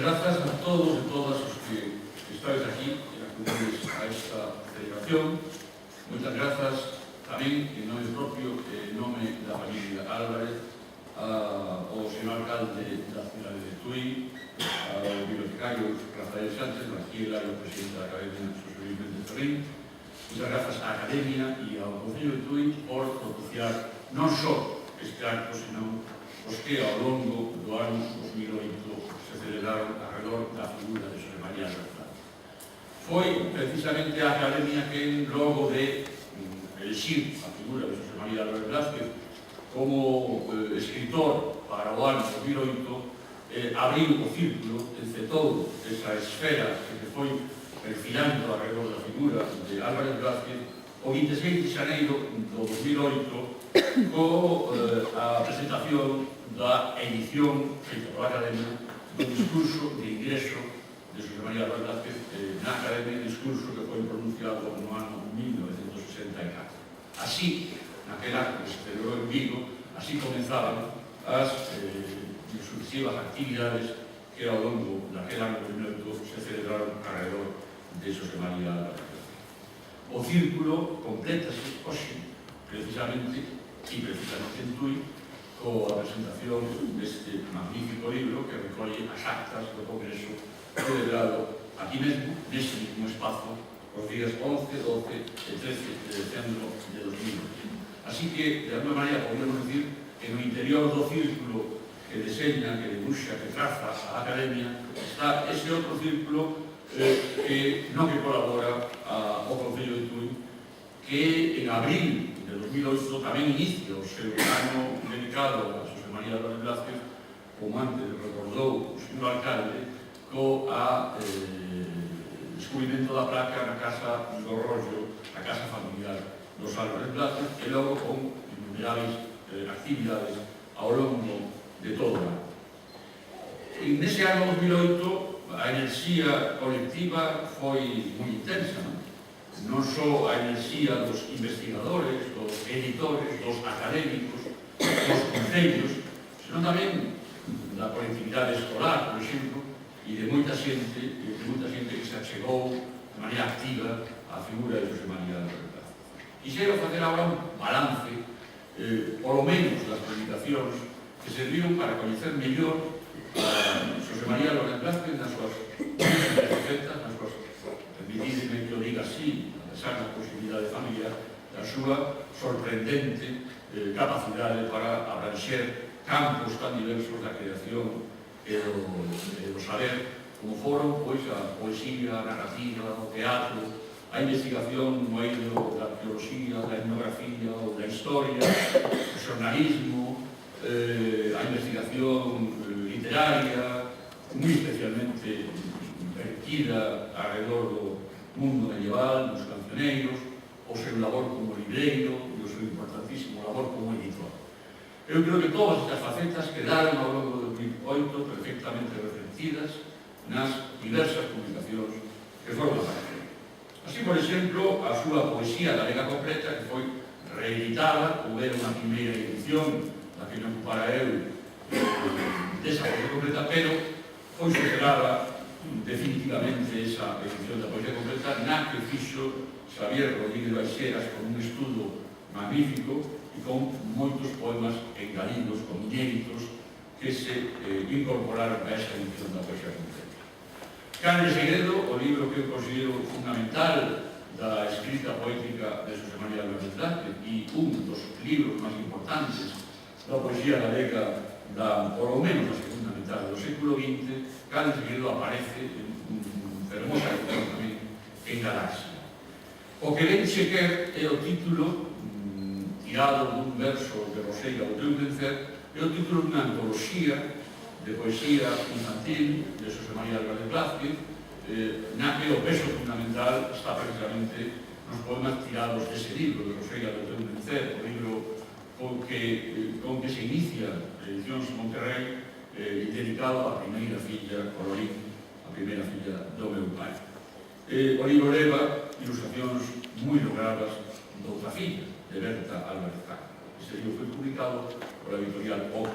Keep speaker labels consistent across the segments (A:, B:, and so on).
A: grazas a todos e todas os que estáis aquí e acudides a esta celebración. Moitas grazas tamén en nome propio e en nome da familia Álvarez ao señor alcalde da cidade de Tui, ao bibliotecario Rafael Sánchez, aquí o presidente da Academia José Luis Méndez Ferrín. Moitas grazas á Academia e ao Concello de Tui por propiciar non só este acto, senón os que ao longo do ano 2008 se celebraron alrededor da figura de Xosé María Álvarez. Foi precisamente a Academia que, logo de elixir a figura de Xosé María Álvarez Blázquez como escritor para o ano 2008, abriu o círculo, encetou esa esfera que se foi perfilando alrededor da figura de Álvarez Blázquez o 26 de xaneiro do 2008 a presentación da edición feita pola Academia do discurso de ingreso de Xosé María Álvarez Blázquez na Academia, discurso que foi pronunciado no ano 1964. Así, naquel acto que se celebrou en Vigo, así comenzaban as sucesivas actividades que ao longo daquel ano 2008 se celebraron alrededor de Xosé María Álvarez Blázquez. O círculo complétase hoxe, precisamente en Tui, coa presentación deste magnífico libro que recolle as actas do Congreso celebrado aquí mesmo, neste mismo espazo, os días 11, 12 e 13 de decembro de 2020. Así que, de alguma maneira, podemos decir que no interior do círculo que deseña, que debuxa, que traza a Academia, está ese outro círculo que non que colabora ao Concello de Tui, que en abril de 2008 tamén inicia o seu ano dedicado a Xosé María Álvarez Blázquez, como antes recordou o señor alcalde, co descubrimento da placa na Casa do Rollo, a casa familiar dos Álvarez Blázquez, e logo con innumerables actividades ao longo de todo o ano. Nese ano 2008 a enerxía colectiva foi moi intensa, non só a enerxía dos investigadores, dos editores, dos académicos, dos concellos, senón tamén da colectividade escolar, por exemplo, e de moita xente que se achegou de maneira activa á figura de Xosé María Álvarez Blázquez. Quixero facer agora un balance, polo menos das publicacións que serviron para coñecer mellor a Xosé María Álvarez Blázquez nas súas facetas, nas súas, permitidme que o diga así, a pesar da posibilidade familiar, da súa sorprendente capacidade para abranxer campos tan diversos da creación e do saber, como foron a poesía, a narrativa, o teatro, a investigación no eido da arqueoloxía, da etnografía ou da historia, o xornalismo, a investigación literaria, moi especialmente vertida alrededor do mundo medieval, dos cancioneiros, o seu labor como libreiro e o seu importantísimo labor como editor. Eu creo que todas estas facetas quedaron ao longo do 2008 perfectamente reflectidas nas diversas publicacións que foron aparecendo. Así, por exemplo, a súa poesía galega completa, que foi reeditada, houbera unha primeira edición da que me ocupara eu desa poesía completa, pero foi superada definitivamente esa edición da poesía completa na que fixo Xavier Rodríguez Baixeras con un estudo magnífico e con moitos poemas engadidos, con inéditos, que se incorporaron a esa edición da poesía completa. Can de Segredo, o libro que eu considero fundamental da escrita poética de Xosé María Álvarez Blázquez e un dos libros máis importantes da poesía galega por lo menos da segunda metade do século XX, Can de Segredo aparece en fermosa edición tamén en Galaxia. O que ven che quer é o título tirado dun verso de Roseira do teu vencer, é o título dunha antoloxía de poesía infantil de Xosé María Álvarez Blázquez, na que o peso fundamental está precisamente nos poemas tirados dese libro de Roseira do teu vencer, o libro con que se inicia Edicións Monterrey, dedicado á primeira filla, Colorín, a primeira filla do meu pai. O libro leva ilustracións moi logradas doutra filla, de Berta Álvarez Cáceres. Este libro foi publicado pola editorial POC.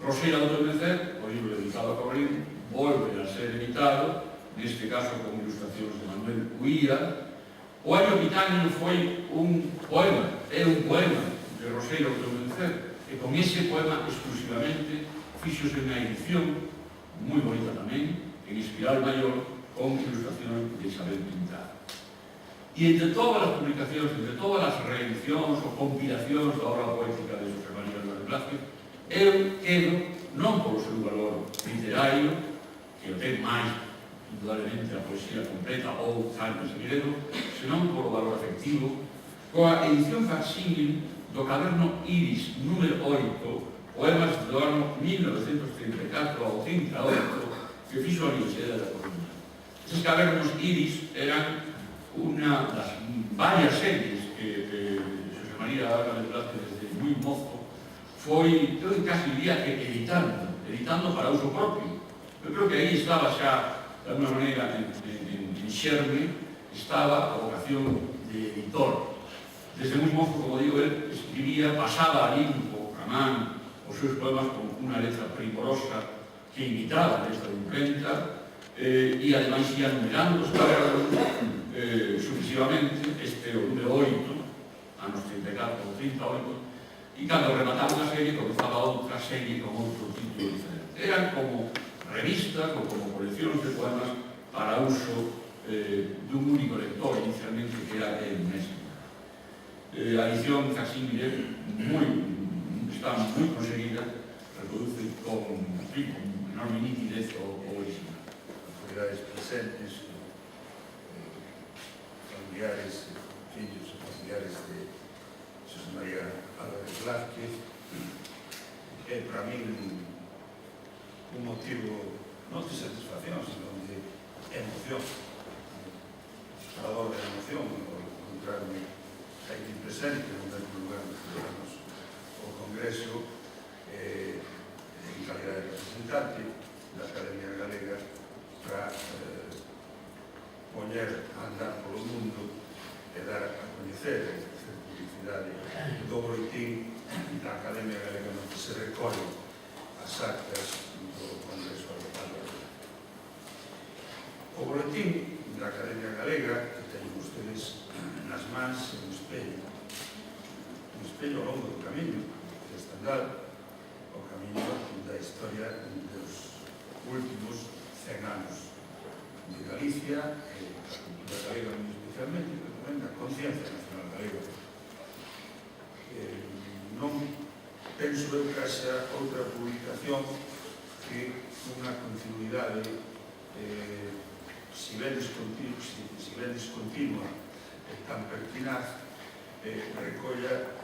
A: Roseira do Mecer, o libro dedicado a Cabralín, volve a ser editado, neste caso con ilustracións de Manuel Uía. O Año Pitáneo foi un poema, é un poema de Roseira do Mecer, e con ese poema exclusivamente fixose unha edición moi bonita tamén, en espiral maior, con ilustracións de Isabel Pintar. E entre todas as publicacións, entre todas as reedicións ou compilacións da obra poética de José María Álvarez Blázquez, eu quedo non polo seu valor literario, que o ten máis, indudablemente, a poesía completa ou Carlos Seguiredo, senón polo valor afectivo, coa edición facsímil do caderno Iris número 8, poemas do ano 1934 ao 38, que fixo a Universidade da Coruña. Eses cadernos Iris eran unha das varias series que José María Álvarez Blázquez desde moi mozo foi, eu casi diría que editando para uso propio. Eu creo que aí estaba xa, de alguma maneira, en xerme, estaba a vocación de editor. Desde moi mozo, como digo, ele escribía, pasaba a limpo, a man, os seus poemas con unha letra primorosa que imitaba a letra de imprenta, e ademais ia numerando os cadernos sucesivamente, este o número 8, anos 34 ou 38, e cando remataba unha serie comenzaba outra serie con outro título diferente. Eran como revistas ou como coleccións de poemas para uso dun único lector, inicialmente, que era el mesmo. A edición facsímile está moi conseguida, reproduce con enorme nitidez o original.
B: Autoridades presentes, familiares, fillos e familiares de José María Álvarez Blázquez, é para mí un motivo non de satisfacción, sino de emoción, disparador de emoción, por encontrarme aquí presente no mesmo lugar que celebramos o Congreso en calidad de representante da Academia Galega para poñer a andar polo mundo e dar a coñecer e facer publicidade do boletín da Academia Galega no que se recollen as actas do Congreso Álvarez. O boletín da Academia Galega, que teñen ustedes nas mans, é un espello ao longo do camiño deste andar, o camiño da historia dos últimos 100 anos de Galicia e da cultura galega moi especialmente, pero tamén da conciencia nacional galega. Non penso eu que haxa outra publicación que unha continuidade si ben discontinua e tan pertinaz recolla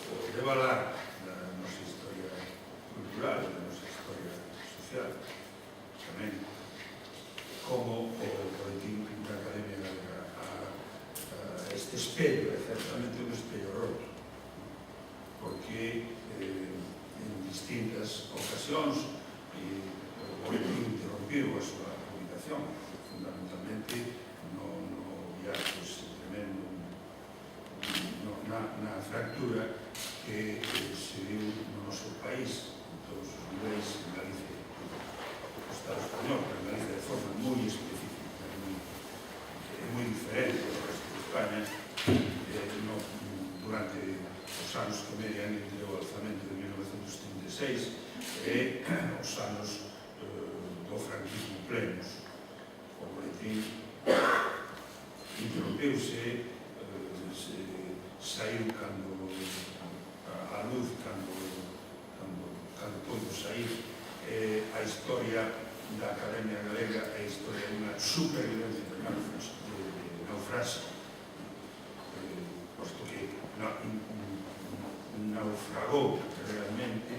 B: o devalar da nosa historia cultural, da nosa historia social, tamén como o boletín da Academia Galega a este espello, é certamente un espello roto, porque en distintas ocasións o boletín interrompiu a súa publicación, fundamentalmente no viaxes tremendo, na fractura que se viu no noso país, en todos os niveis, en Galicia, no Estado español, pero en Galicia de forma moi específica, moi diferente do resto de España, durante os anos que median entre o alzamento de 1936 e os anos do franquismo plenos. O boletín interrompeuse, saiu cando a luz, cando podo sair a historia da Academia Galega, a historia de unha supervivencia de naufraxio, posto que naufragou realmente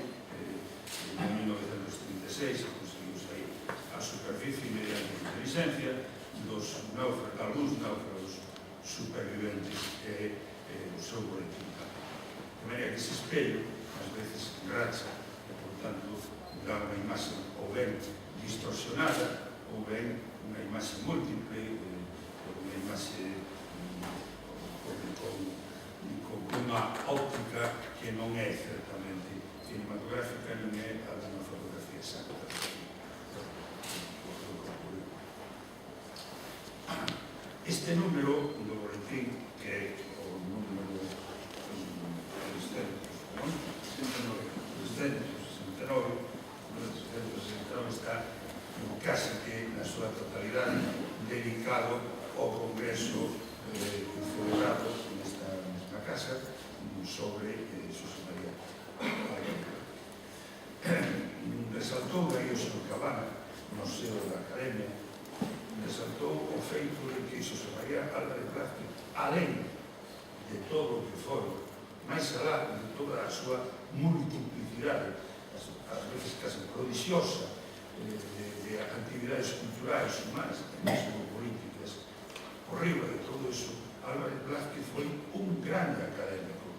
B: en 1936 e conseguiu sair á superficie mediante a inteligencia dos algúns náufragos superviventes e o seu boletín. De maneira que ese espello, ás veces, racha, e, por tanto, dá unha imaxe ou ben distorsionada, ou ben unha imaxe múltiple, unha imaxe con unha óptica que non é certamente cinematográfica non é a dunha fotografía exacta. Este número do boletín, que é o número 369, está casi que na súa totalidade dedicado ao congreso que celebrado nesta mesma casa sobre Xosé María Álvarez. Resaltou aí o Sr. Cabana, no seo da Academia, resaltou o feito de que Xosé María Álvarez Blázquez, alén de todo o que foron, máis alá de toda a súa multiplicidade, ás veces casi prodigiosa, de actividades culturais, humanas, e mesmo políticas, por riba de todo iso, Álvarez Blázquez foi un grande académico.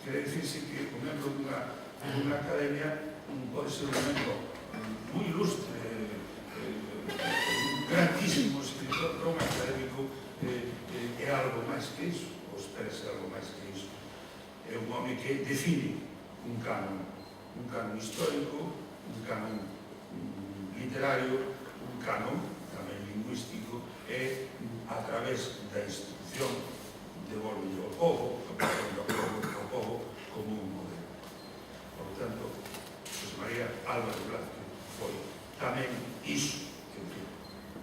B: Quere dicirse que o membro dunha academia pode ser un membro moi ilustre, un grandísimo escritor, pero un académico é algo máis que iso, ou espera ser algo máis que iso. É un home que define un canon histórico, un canon literario, un canon tamén lingüístico, e a través da instrucción devolve ao povo, ao povo como un modelo. Por lo tanto, Xosé María Álvarez Blázquez foi tamén iso,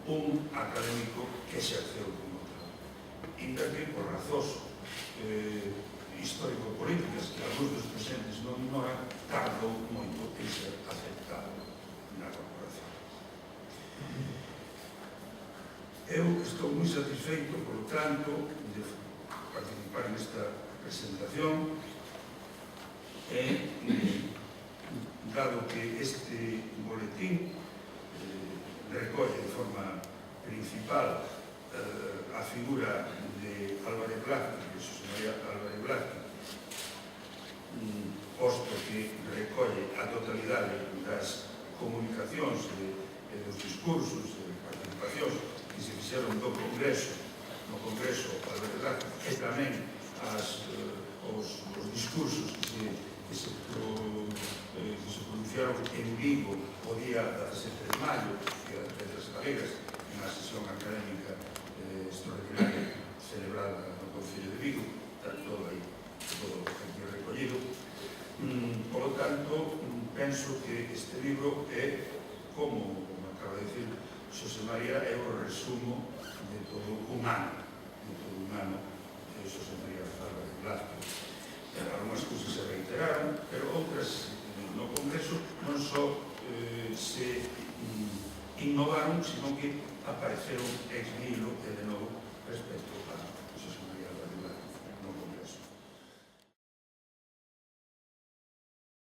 B: un académico que se exerceu como tal. Inda que por razóns histórico-políticas que algúns dos presentes non ignoran, tardou moito en ser aceptado na corporación. Eu estou moi satisfeito, por lo tanto, de participar nesta presentación e, dado que este boletín recolle de forma principal a figura de Álvarez Blázquez, de Xosé María Álvarez Blázquez, posto que recolle a totalidade das comunicacións e dos discursos e participacións que se fixeron no Congreso Álvarez Blázquez, e tamén os discursos que se pronunciaron en Vigo o día 17 de maio, que as Letras Galegas, na sesión académica extraordinaria celebrada no Concello de Vigo, está todo aí, todo aquí recollido. Por lo tanto, penso que este libro é, como acaba de decir Xosé María, é o resumo de todo un ano de Xosé María Álvarez Blázquez. Algunas cousas se reiteraron, pero outras no Congreso non só se innovaron, sino que apareceron ex nihilo e de novo respecto